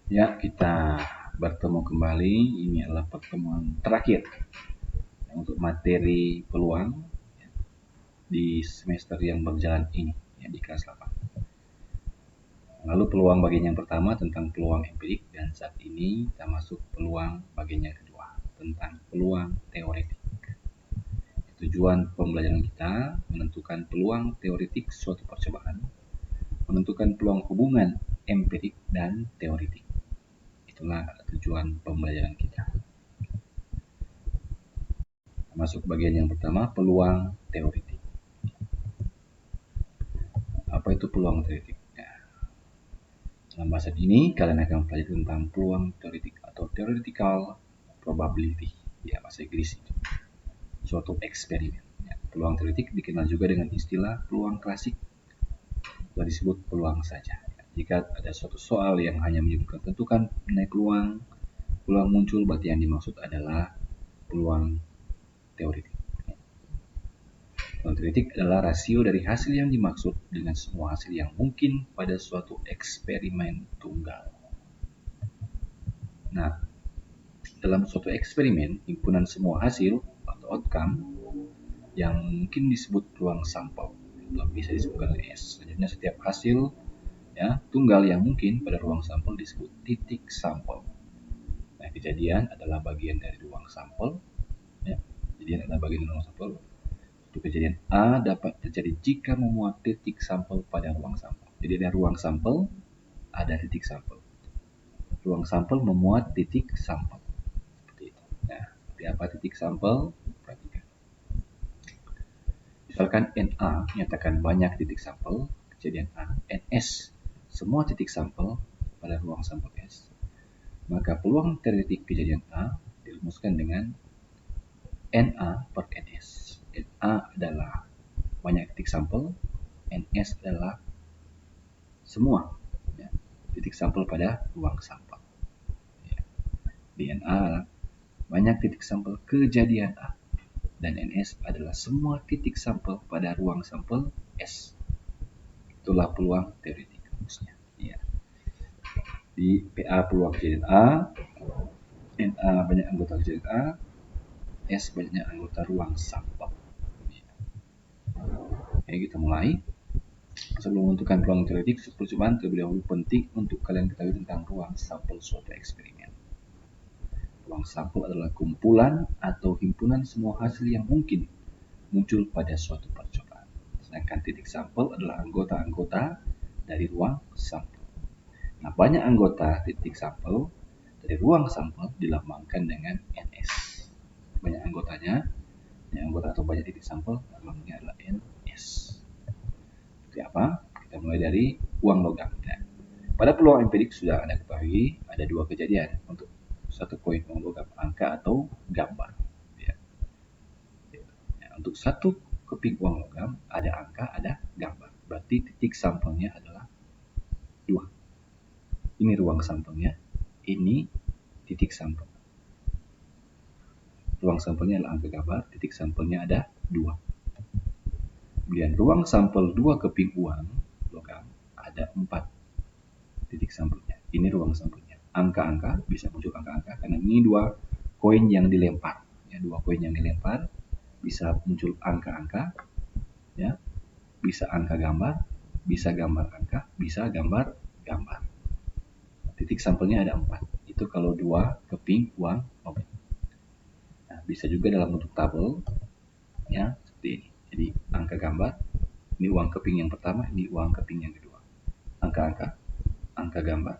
Ya, kita bertemu kembali. Ini adalah pertemuan terakhir untuk materi peluang di semester yang berjalan ini, ya, di kelas 8. Lalu peluang bagian yang pertama tentang peluang empirik, dan saat ini kita masuk peluang bagian yang kedua tentang peluang teoretik. Tujuan pembelajaran kita menentukan peluang teoretik suatu percobaan, menentukan peluang hubungan empirik dan teoretik. Itulah tujuan pembelajaran kita. Masuk bagian yang pertama, peluang teoretik. Apa itu peluang teoretik? Ya, dalam bahasan ini kalian akan belajar tentang peluang teoretik atau theoretical probability, ya, bahasa Inggris itu. Suatu eksperimen. Ya, peluang teoretik dikenal juga dengan istilah peluang klasik, atau disebut peluang saja. Ya, jika ada suatu soal yang hanya menyebutkan tentukan nilai peluang muncul, berarti yang dimaksud adalah peluang teoretik. Peluang teoretik adalah rasio dari hasil yang dimaksud dengan semua hasil yang mungkin pada suatu eksperimen tunggal. Nah, dalam suatu eksperimen, himpunan semua hasil atau outcome yang mungkin disebut peluang sampel, bisa disebutkan S. Selanjutnya, setiap hasil, ya, tunggal yang mungkin pada ruang sampel disebut titik sampel. Nah, kejadian adalah bagian dari ruang sampel. Ya, kejadian adalah bagian dari ruang sampel. Kejadian A dapat terjadi jika memuat titik sampel pada ruang sampel. Jadi ada ruang sampel, ada titik sampel. Ruang sampel memuat titik sampel. Seperti itu. Nah, seperti apa titik sampel? Perhatikan. Misalkan NA menyatakan banyak titik sampel, kejadian A, NS semua titik sampel pada ruang sampel S. Maka peluang teoretik kejadian A dirumuskan dengan NA per NS. NA adalah banyak titik sampel, NS adalah semua, ya, titik sampel pada ruang sampel. Ya. DNA banyak titik sampel kejadian A, dan NS adalah semua titik sampel pada ruang sampel S. Itulah peluang teoretik rumusnya. Ya. Di PA peluang kejadian A, NA banyak anggota kejadian A, S banyak anggota ruang sampel. Ya. Oke, kita mulai. Sebelum menentukan peluang teoretik, percobaan terlebih dahulu penting untuk kalian ketahui tentang ruang sampel suatu eksperimen. Ruang sampel adalah kumpulan atau himpunan semua hasil yang mungkin muncul pada suatu percobaan. Sedangkan titik sampel adalah anggota-anggota dari ruang sampel. Nah, banyak anggota titik sampel dari ruang sampel dilambangkan dengan NS. Banyak anggotanya, anggota atau banyak titik sampel, lambangnya adalah NS. Seperti apa? Kita mulai dari uang logam. Nah, pada peluang empirik sudah Anda ketahui ada dua kejadian untuk satu koin uang logam, angka atau gambar. Ya. Ya, untuk satu keping uang logam ada angka, ada gambar. Berarti titik sampelnya adalah dua. Ini ruang sampelnya, ini titik sampel. Ruang sampelnya adalah angka gambar, titik sampelnya ada dua. Kemudian ruang sampel dua keping uang logam ada 4 titik sampelnya. Ini ruang sampelnya. Angka-angka bisa muncul angka-angka karena ini dua koin yang dilempar. Ya, dua koin yang dilempar bisa muncul angka-angka, ya, bisa angka gambar, bisa gambar angka, bisa gambar gambar. Titik sampelnya ada 4. Itu kalau dua keping uang logam. Nah, bisa juga dalam bentuk tabel, ya, seperti ini. Jadi angka gambar, ini uang keping yang pertama, ini uang keping yang kedua. Angka-angka, angka gambar,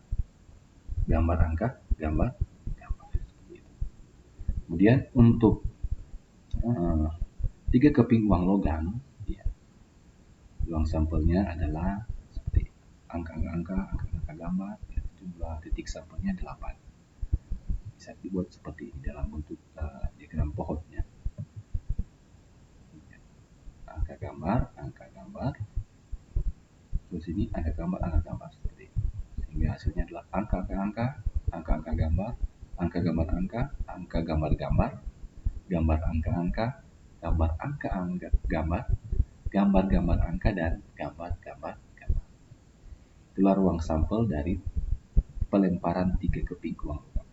gambar angka, gambar gambar. Kemudian untuk 3 keping uang logam, ya, uang sampelnya adalah seperti angka-angka, angka-angka gambar, ya, jumlah titik sampelnya 8. Bisa dibuat seperti ini dalam bentuk diagram pohonnya. Angka gambar, terus ini angka gambar seperti ini. Sehingga hasilnya adalah angka-angka, angka-angka gambar, angka gambar angka, angka gambar gambar, gambar angka-angka, gambar angka-angka gambar, gambar gambar angka, dan gambar gambar gambar. Itulah ruang sampel dari pelemparan 3 keping uang logam.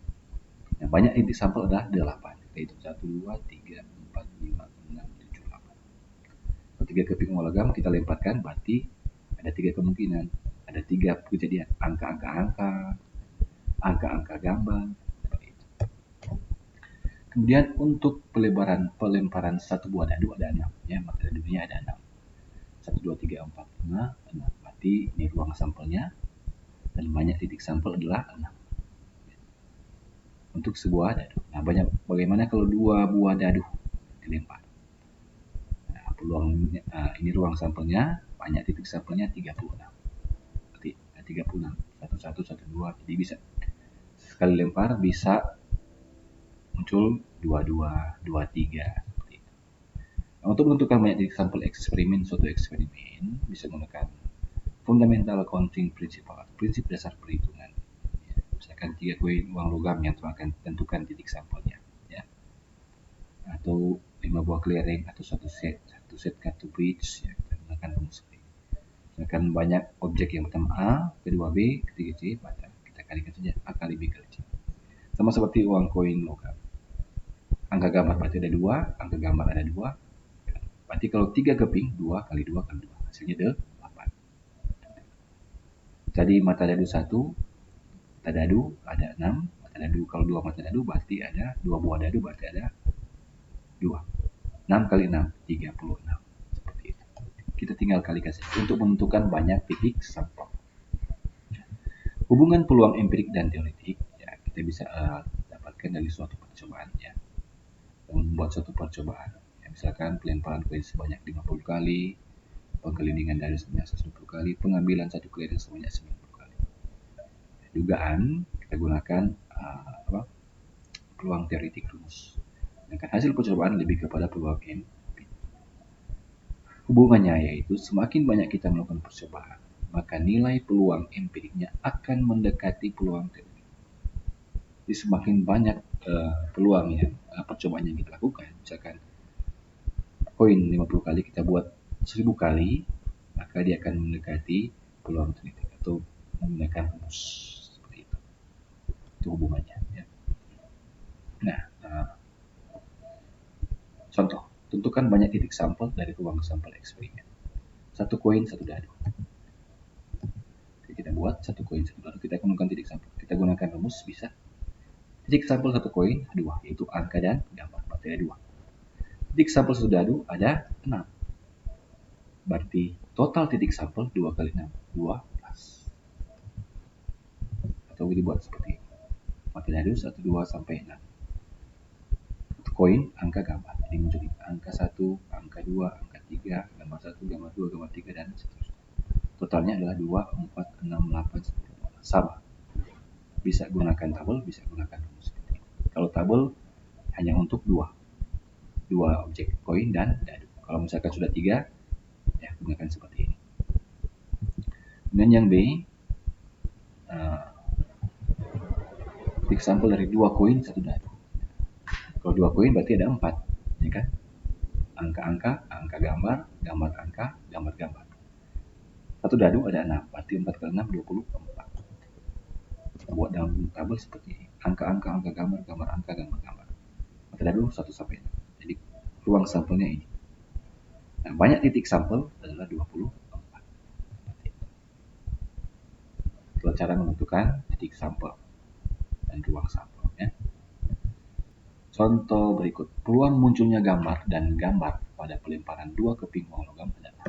Nah, banyak titik sampel adalah 8, yaitu 1, 2, 3, 4, 5, 6, 7, 8. Kalau 3 keping uang logam kita lemparkan, berarti ada 3 kemungkinan, ada 3 kejadian, angka-angka gambar, seperti itu. Kemudian untuk pelemparan satu buah dadu ada 6, ya, mata dadunya ada 6. 1, 2, 3, 4, 5, 6. Berarti ini ruang sampelnya dan banyak titik sampel adalah 6 untuk sebuah dadu. Nah, bagaimana kalau 2 buah dadu dilempar? Nah, ini ruang sampelnya, banyak titik sampelnya 36. Berarti 36, 11, 12. Jadi bisa sekali lempar bisa muncul 22, 23 seperti itu. Nah, untuk menentukan banyak titik sampel eksperimen, suatu eksperimen bisa menggunakan fundamental accounting principle, prinsip dasar perhitungan. Ya, misalkan 3 koin uang logam yang akan tentukan titik sampelnya, ya. Atau 5 buah clearing atau satu set kartu bridge, ya, kita gunakan rumus ini. Misalkan banyak objek yang pertama A, kedua B, ketiga C, maka kita kalikan saja A kali B kali C. Sama seperti uang koin logam. Angka gambar berarti ada 2, angka gambar ada 2. Berarti kalau 3 keping, 2 kali 2 kali 2. Hasilnya 8. Jadi mata dadu 1, mata dadu ada 6. Mata dadu, kalau 2 mata dadu berarti ada 2 buah dadu, berarti ada 2. 6 kali 6, 36. Seperti itu. Kita tinggal kalikan saja untuk menentukan banyak titik sampel. Hubungan peluang empirik dan teoretik, ya, kita bisa dapatkan dari suatu percobaan, ya. Membuat suatu percobaan, ya, misalkan pelemparan koin sebanyak 50 kali, penggelindingan dadu sebanyak 120 kali, pengambilan satu clearing sebanyak 90 kali. Dugaan kita gunakan peluang teoretik rumus. Sedangkan hasil percobaan lebih kepada peluang empirik. Hubungannya yaitu semakin banyak kita melakukan percobaan, maka nilai peluang empiriknya akan mendekati peluang teoretik. Jadi semakin banyak peluang yang percobaan yang kita lakukan, misalkan koin 50 kali kita buat 1000 kali, maka dia akan mendekati peluang teoretik atau menggunakan rumus seperti itu. Itu hubungannya, ya. Nah, contoh, tentukan banyak titik sampel dari ruang sampel eksperimen. Satu koin, satu dadu. Jadi kita buat satu koin, satu dadu, kita gunakan titik sampel. Kita gunakan rumus bisa. Titik sampel satu koin 2, yaitu angka dan gambar, berarti ada 2. Titik sampel satu dadu ada 6. Berarti total titik sampel 2 kali 6, 12. Atau dibuat seperti ini. Mata dadu 1, 2, sampai 6. Satu koin, angka gambar. Jadi muncul angka 1, angka 2, angka 3, gambar 1, gambar 2, gambar 3, dan seterusnya. Totalnya adalah 2, 4, 6, 8, 10. Sama. Bisa gunakan tabel, bisa gunakan rumus. Kalau tabel hanya untuk 2 objek, koin dan dadu. Kalau misalkan sudah 3, ya gunakan seperti ini. Kemudian yang B, titik sampel dari 2 koin, 1 dadu. Kalau 2 koin berarti ada 4, ya kan? Angka-angka, angka gambar, gambar angka, gambar gambar. 1 dadu ada 6, berarti 4 kali 6, 24. Buat dalam tabel seperti ini. Angka-angka, angka gambar, gambar angka, gambar gambar. Mata dadu 1 sampai 6. Jadi ruang sampelnya ini. Nah, banyak titik sampel adalah 24. Itulah cara menentukan titik sampel dan ruang sampel, ya. Contoh berikut, peluang munculnya gambar dan gambar pada pelemparan 2 keping uang logam adalah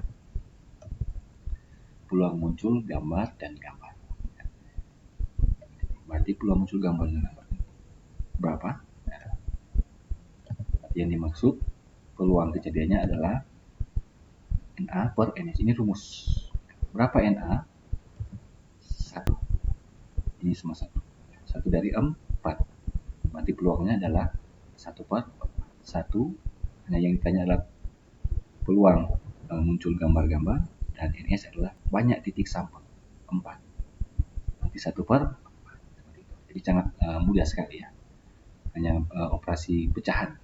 peluang muncul gambar dan gambar. Berarti peluang muncul gambar dan gambar berapa? Nah, yang dimaksud peluang kejadiannya adalah NA per NS. Ini rumus. Berapa NA? 1. Ini semua 1. 1 dari 4. Berarti peluangnya adalah 1 per 1. Nah, yang ditanya adalah peluang muncul gambar-gambar, dan NS adalah banyak titik sampel, 4. Berarti 1 per 4. Jadi sangat mudah sekali, ya. Hanya operasi pecahan.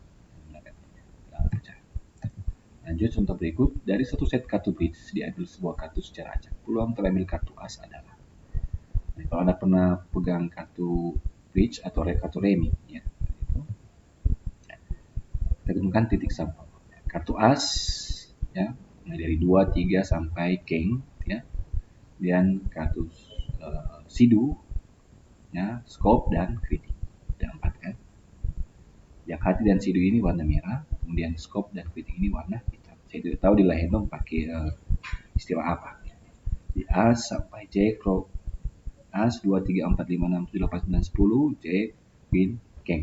Lanjut contoh berikut, dari satu set kartu bridge diambil sebuah kartu secara acak. Peluang terambil kartu as adalah. Kalau Anda pernah pegang kartu bridge atau kartu remi, ya, kita gunakan titik sampel. Kartu as, ya, mulai dari 2, 3 sampai king, ya, dan kartu sidu, ya, scope dan kritik. Ada 4 kan. Yang hati dan sidu ini warna merah, kemudian scope dan kritik ini warna hitam. Saya tidak tahu di Lahendong pakai istilah apa. Di as sampai jack, as 2, 3, 4, 5, 6, 7, 8, 9, 10, jack, queen, king.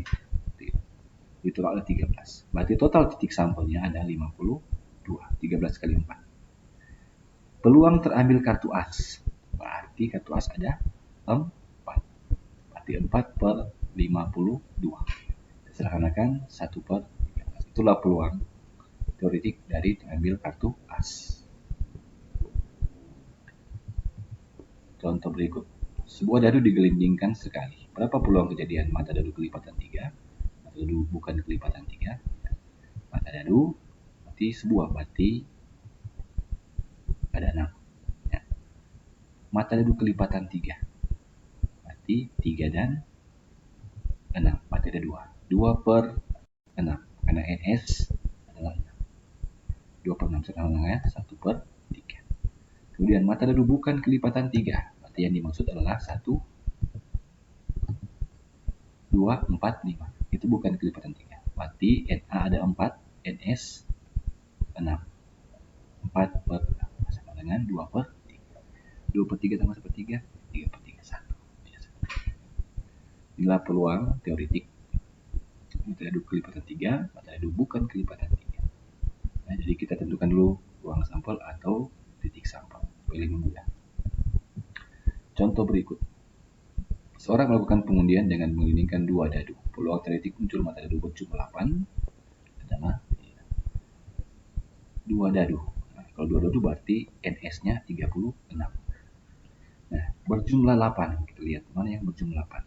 Itu ada 13. Berarti total titik sampelnya ada 52. 13 kali 4. Peluang terambil kartu as. Berarti kartu as ada 4. Berarti 4 per 52. Sederhanakan 1 per 13. Itulah peluang teoretik dari terambil kartu as. Contoh berikut. Sebuah dadu digelindingkan sekali. Berapa peluang kejadian mata dadu kelipatan 3? Mata dadu bukan kelipatan 3. Mata dadu berarti sebuah, berarti ada 6. Ya. Mata dadu kelipatan 3. Berarti 3 dan 6. Berarti ada 2. 2 per 6. Karena NS adalah 6. 2 per 6 sama 1 per 3. Kemudian mata dadu bukan kelipatan 3. Berarti yang dimaksud adalah 1, 2, 4, 5. Itu bukan kelipatan 3. Berarti NA ada 4, NS 6. 4 per 6 sama dengan 2 per 3. 2 per 3 sama 1 per 3. 3 per 3, 1. Inilah peluang teoretik mata dadu kelipatan 3, mata dadu bukan kelipatan 3. Nah, jadi kita tentukan dulu ruang sampel atau titik sampel supaya lebih mudah. Contoh berikut. Seorang melakukan pengundian dengan mengelilingkan 2 dadu. Peluang teoretik muncul mata dadu berjumlah 8 adalah 2 dadu. Nah, kalau 2 dadu berarti NS-nya 36. Nah, berjumlah 8. Kita lihat mana yang berjumlah 8.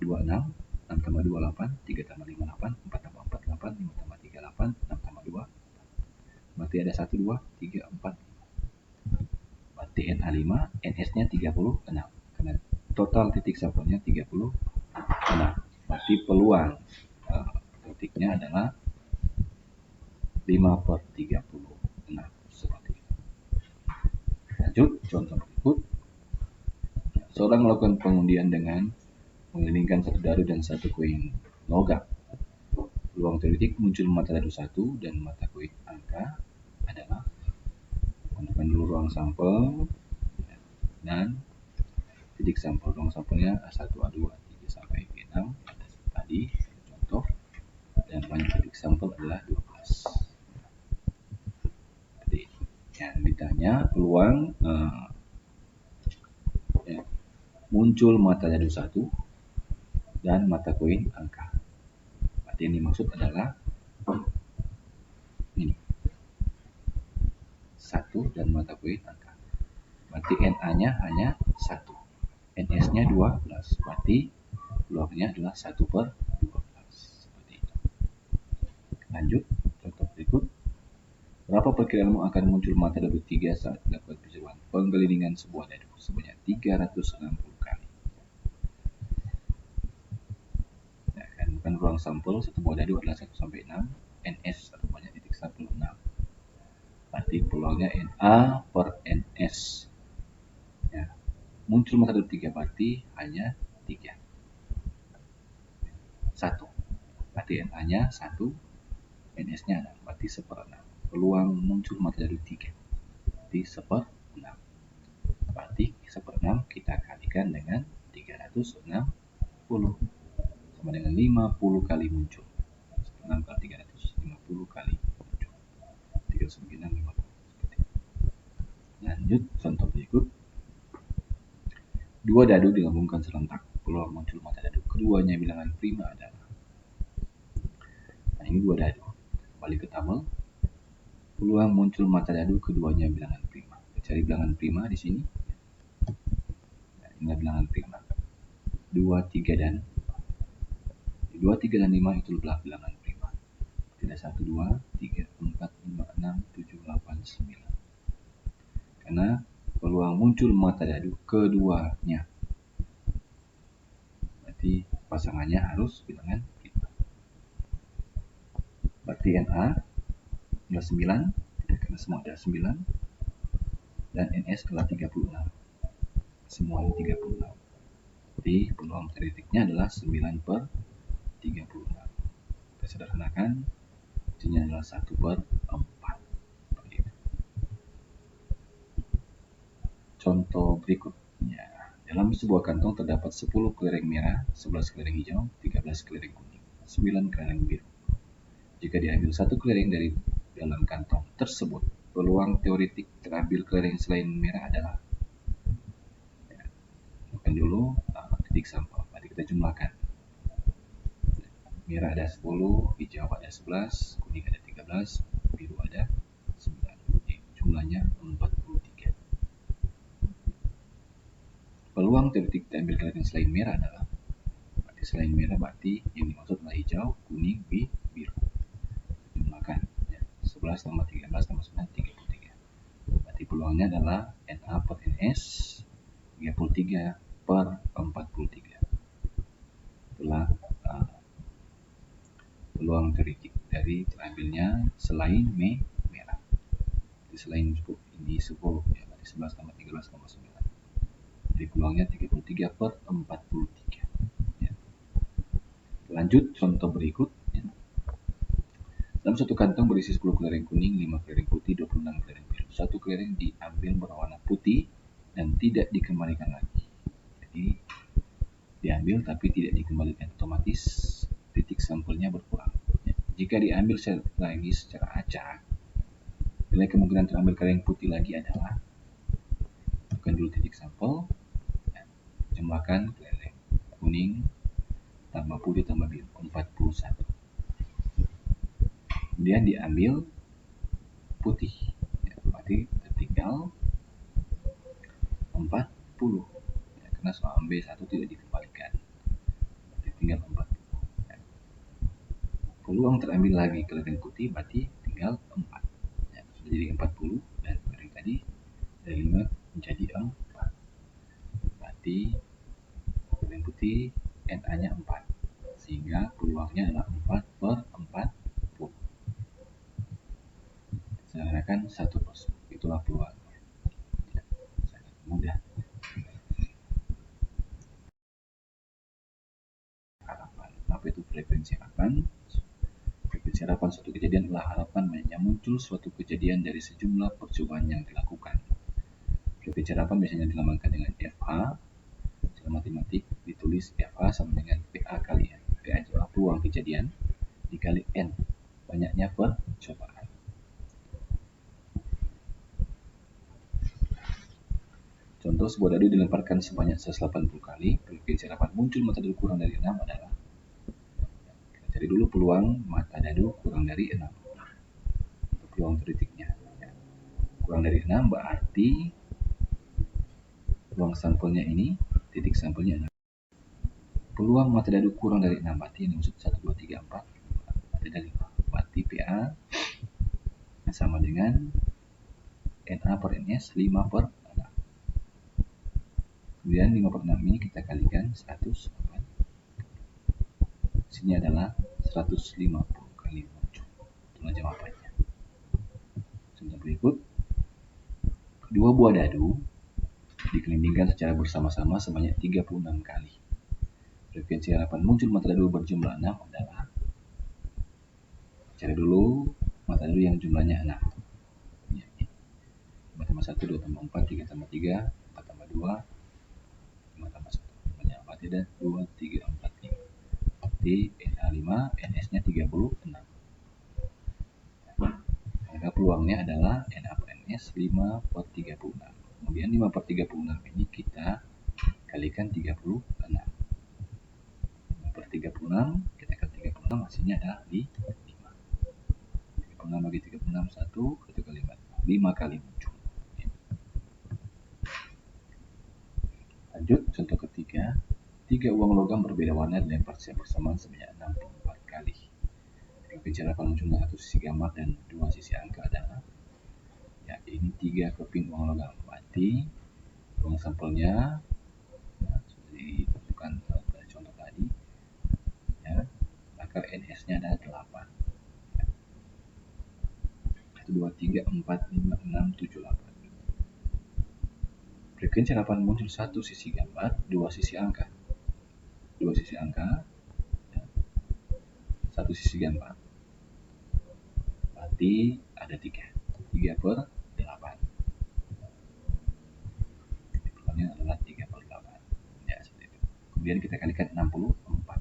26, 6 tambah 2, 8, 3 tambah 5, 8, 4 tambah 4, 8, 5 tambah 3, 8, 6 tambah 2. Berarti ada 1, 2, 3, 4, 5. Berarti NA5, NS-nya 36. Karena total titik sampelnya 36. Berarti peluang titiknya adalah 5 per 36. Seperti itu. Lanjut, contoh berikut. Seorang melakukan pengundian dengan mengelilingkan 1 dadu dan 1 koin logam. Peluang teoretik muncul mata dadu 1 dan mata koin angka adalah, tentukan dulu ruang sampel dan titik sampel. Ruang sampelnya A1, A2, A3 sampai B6 tadi contoh, dan banyak titik sampel adalah 12. Jadi yang ditanya peluang muncul mata dadu 1 dan mata koin angka. Berarti yang dimaksud adalah ini 1 dan mata koin angka. Berarti NA-nya hanya 1. NS-nya 12. Berarti peluangnya adalah 1 per 12. Seperti itu. Lanjut, contoh berikut. Berapa perkiraanmu akan muncul mata dadu 3 saat dilakukan percobaan penggelindingan sebuah dadu sebanyak 360 kali? Ya, kan, bukan ruang sampel, satu buah dadu adalah 1 sampai 6. NS atau banyak titik sampel 6. Berarti peluangnya NA per NS. Ya. Muncul mata dadu 3 berarti hanya 3. 1. Berarti NA-nya 1, NS-nya 6. Berarti 1/6. Peluang muncul mata dadu 3. Berarti 1/6. Berarti 1/6 kita kalikan dengan 360 sama dengan 50 kali muncul. 1/6 kali 300, 50 kali muncul. 360, 50. Lanjut, contoh berikut. 2 dadu digabungkan serentak. Peluang muncul mata dadu keduanya bilangan prima adalah. Nah, ini 2 dadu. Kembali ke tabel. Peluang muncul mata dadu keduanya bilangan prima. Kita cari bilangan prima di sini. Nah, ini bilangan prima. 2, 3 dan 2, 3 dan 5 itu adalah bilangan prima. Tidak 1, 2, 3, 4, 5, 6, 7, 8, 9. Karena peluang muncul mata dadu keduanya berarti pasangannya harus bilangan 5. Berarti Na adalah 9, karena semua ada 9, dan NS adalah 36. Semuanya 36. Jadi peluang teoretiknya adalah 9 per 36. Kita sederhanakan, hasilnya adalah 1 per 4. Contoh berikutnya. Dalam sebuah kantong terdapat 10 kelereng merah, 11 kelereng hijau, 13 kelereng kuning, 9 kelereng biru. Jika diambil satu kelereng dari dalam kantong tersebut, peluang teoretik terambil kelereng selain merah adalah. Bukan dulu titik sampel. Mari kita jumlahkan. Merah ada 10, hijau ada 11, kuning ada 13, biru ada 9. Jadi jumlahnya 43. Peluang teoretik diambil kelereng selain merah adalah, berarti selain merah berarti yang dimaksud adalah hijau, kuning, biru. Jumlahkan. 11 tambah 13 tambah 9, 33. Berarti peluangnya adalah Na per Ns 33 per 43. Itulah peluang teoretik dari terambilnya selain merah. Jadi selain ini 10, ya berarti 11 tambah 13 tambah 9. Jadi peluangnya 33 per 43. Ya. Lanjut contoh berikut. Ya. Dalam satu kantong berisi 10 kelereng kuning, 5 kelereng putih, 26 kelereng biru. Satu kelereng diambil berwarna putih dan tidak dikembalikan lagi. Jadi diambil tapi tidak dikembalikan, otomatis titik sampelnya berkurang. Ya. Jika diambil lagi secara acak, nilai kemungkinan terambil kelereng putih lagi adalah, bukan dulu titik sampel, jumlahkan kelereng kuning tambah putih tambah biru, 41. Kemudian diambil putih, ya, berarti tertinggal 40, ya, karena soal B1 tidak dikembalikan, berarti tinggal 40. Ya. Peluang terambil lagi kelereng putih berarti tinggal 4, ya, sudah jadi 40, dan kelereng tadi dari 5 menjadi 4, berarti kelereng putih Na nya 4, sehingga peluangnya adalah 4 per 40. Sederhanakan 1 per 10. Itulah peluangnya. Ya, sangat mudah. Harapan. Apa itu frekuensi harapan? Frekuensi harapan suatu kejadian adalah harapan yang muncul suatu kejadian dari sejumlah percobaan yang dilakukan. Frekuensi harapan biasanya dilambangkan dengan FH. Secara matematik ditulis FH sama dengan PA kali N. PA adalah peluang kejadian dikali N, banyaknya percobaan. Contoh, sebuah dadu dilemparkan sebanyak 180 kali, frekuensi harapan muncul mata dadu kurang dari 6 adalah. Kita cari dulu peluang mata dadu kurang dari 6. Peluang teoretiknya. Kurang dari 6 berarti peluang sampelnya ini, titik sampelnya 6. Peluang mata dadu kurang dari 6 berarti ini maksud 1, 2, 3, 4. Ada 5. Berarti PA sama dengan Na per Ns 5 per 6. Kemudian 5 per 6 ini kita kalikan 100. Sini adalah 150 kali muncul. Itulah jawabannya. Contoh berikut. Dua buah dadu dikelilingkan secara bersama-sama sebanyak 36 kali. Frekuensi harapan muncul mata dadu berjumlah 6 adalah. Cari dulu mata dadu yang jumlahnya 6. 5 tambah 1, 2 tambah 4, 3 tambah 3, 4 tambah 2, 5 tambah 1. Banyak berarti ada 2, 3, 4, 5. Berarti Na 5, Ns nya 36. Maka peluangnya adalah Na per Ns 5 per 36. Kemudian 5 per 36 ini kita kalikan 36. 5 per 36, kita kali 36, hasilnya adalah 5. 36 bagi 36, 1 kali 5 kali muncul. Lanjut, contoh ketiga. 3 uang logam berbeda warna dilempar secara bersamaan sebanyak 64 kali. Frekuensi harapan munculnya satu sisi gambar dan 2 sisi angka adalah. Ya, ini 3 keping uang logam. Berarti uang sampelnya, ya, sudah ditunjukkan pada contoh tadi, maka NS-nya ada 8. 1, 2, 3, 4, 5, 6, 7, 8. Frekuensi 8 muncul satu sisi gambar, dua sisi angka. Satu sisi gambar. Berarti ada 3. 3 per 8. Peluangnya adalah 3 per 8. Ya, seperti itu. Kemudian kita kalikan 64.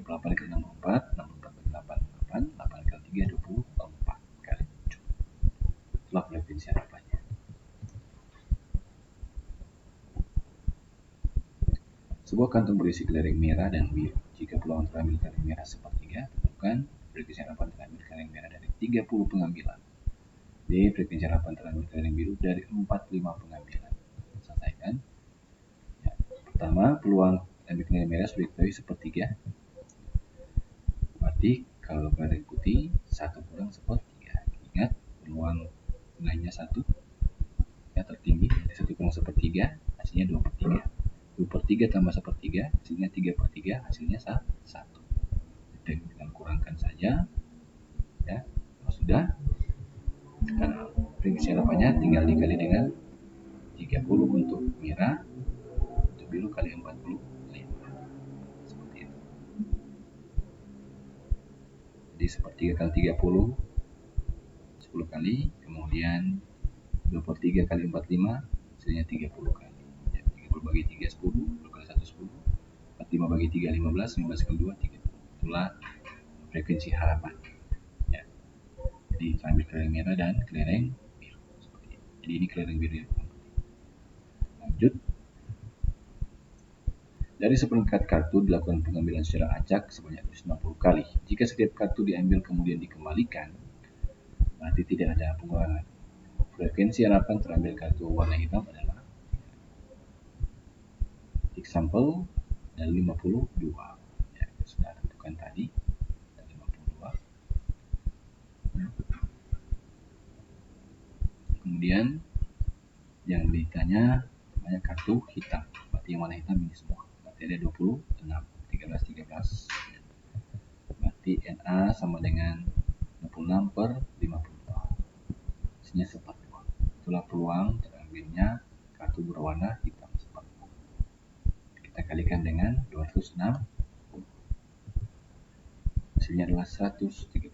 38 kali 64, 64 kali 8, 8, 8 kali 3, 24 kali 7. Itulah frekuensi harapannya. Sebuah kantung berisi kelereng merah dan biru. Jika peluang terambil kelereng merah sepertiga, tentukan frekuensi harapan terambil kelereng merah dari 30 pengambilan. B. Frekuensi harapan terambil kelereng biru dari 45 pengambilan. Selesaikan. Ya. Pertama, peluang terambil kelereng merah sudah diketahui sepertiga. Berarti kalau kelereng putih 1 kurang sepertiga. Ingat, peluang nilainya 1 yang tertinggi, 1 kurang sepertiga, hasilnya 2 per 3. 2 per 3 tambah sepertiga, hasilnya 3 per 3, hasilnya 1. Dan tinggal kurangkan saja. Ya, kalau sudah, karena frekuensi harapannya tinggal dikali dengan 30 untuk merah, untuk biru kali 45. Seperti itu. Jadi sepertiga kali 30, 10 kali, kemudian 2 per 3 kali 45, hasilnya 30 kali. Ya, 30 bagi 3, 10, 10 kali 1, 10. 45 bagi 3, 15, 15 kali 2, 30. Itulah frekuensi harapan. Ya. Jadi ambil kelereng merah dan kelereng biru. Seperti itu. Jadi ini kelereng biru yang putih. Lanjut. Dari seperangkat kartu dilakukan pengambilan secara acak sebanyak 150 kali. Jika setiap kartu diambil kemudian dikembalikan, berarti tidak ada pengurangan. Frekuensi harapan terambil kartu warna hitam adalah titik sampel dan 52. Ya, sudah tentukan tadi. 52. Kemudian yang ditanya banyak kartu hitam. Berarti yang warna hitam ini semua. Berarti ada 26, 13, 13. Berarti NA sama dengan 26 per 52. Hasilnya seperempat. Itulah peluang terambilnya kartu berwarna hitam seperempat. Kita kalikan dengan 260. Hasilnya adalah 130.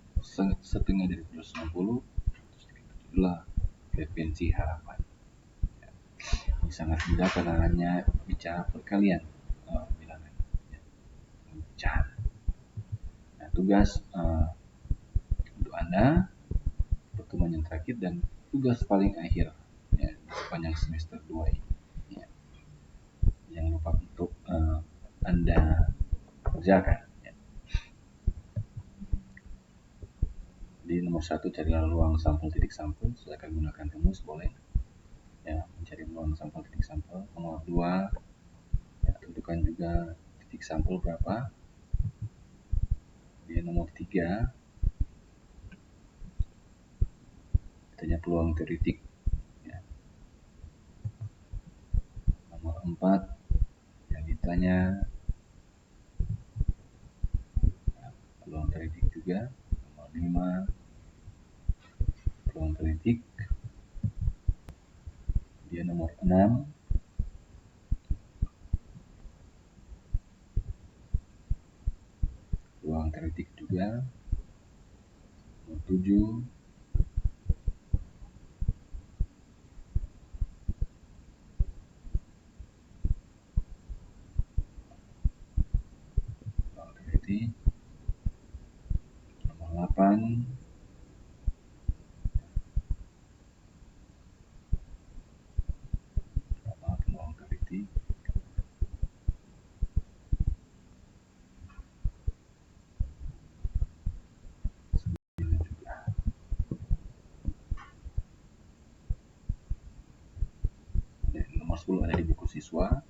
Setengah dari 260. Itulah frekuensi harapan. Ini sangat mudah karena hanya bicara perkalian bilangan. Pecahan. Nah, tugas untuk Anda pertemuan yang terakhir dan tugas paling akhir ya, sepanjang semester 2 ini. Ya. Jangan lupa untuk Anda kerjakan. Ya. Di nomor 1 carilah ruang sampel titik sampel. Silakan gunakan rumus boleh. Ya, mencari ruang sampel titik sampel. Nomor 2 ya, tentukan juga titik sampel berapa. Di nomor 3 tanya peluang teoretik. Ya. Nomor 4 yang ditanya peluang teoretik juga. Nomor 5 peluang teoretik. Dia nomor 6 peluang teoretik juga. Nomor 7 peluang teoretik. Nomor 8 peluang teoretik. 9 juga. Dan nomor 10 ada di buku siswa.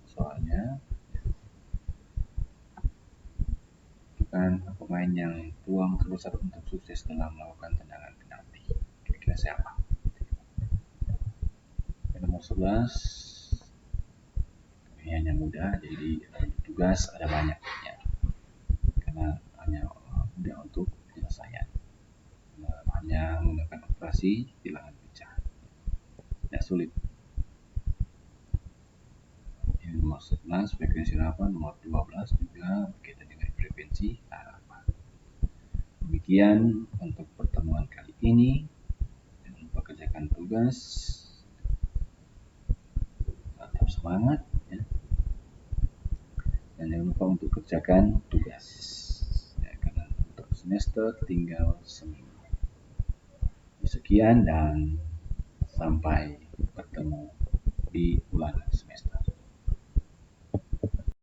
Soalnya bukan pemain yang peluang terbesar untuk sukses dalam melakukan tendangan penalti. Kira-kira siapa? Nomor 11 ini hanya mudah, jadi tugas ada banyak ya. Karena hanya mudah untuk penyelesaian. Hanya menggunakan operasi bilangan pecah, tidak sulit. Ini nomor 11 frekuensi harapan, nomor 12 juga berkaitan dengan frekuensi harapan. Demikian untuk pertemuan kali ini. Jangan lupa kerjakan tugas, tetap semangat ya. Dan jangan lupa untuk kerjakan tugas ya, karena untuk semester tinggal seminggu. Sekian dan sampai bertemu di bulan semester.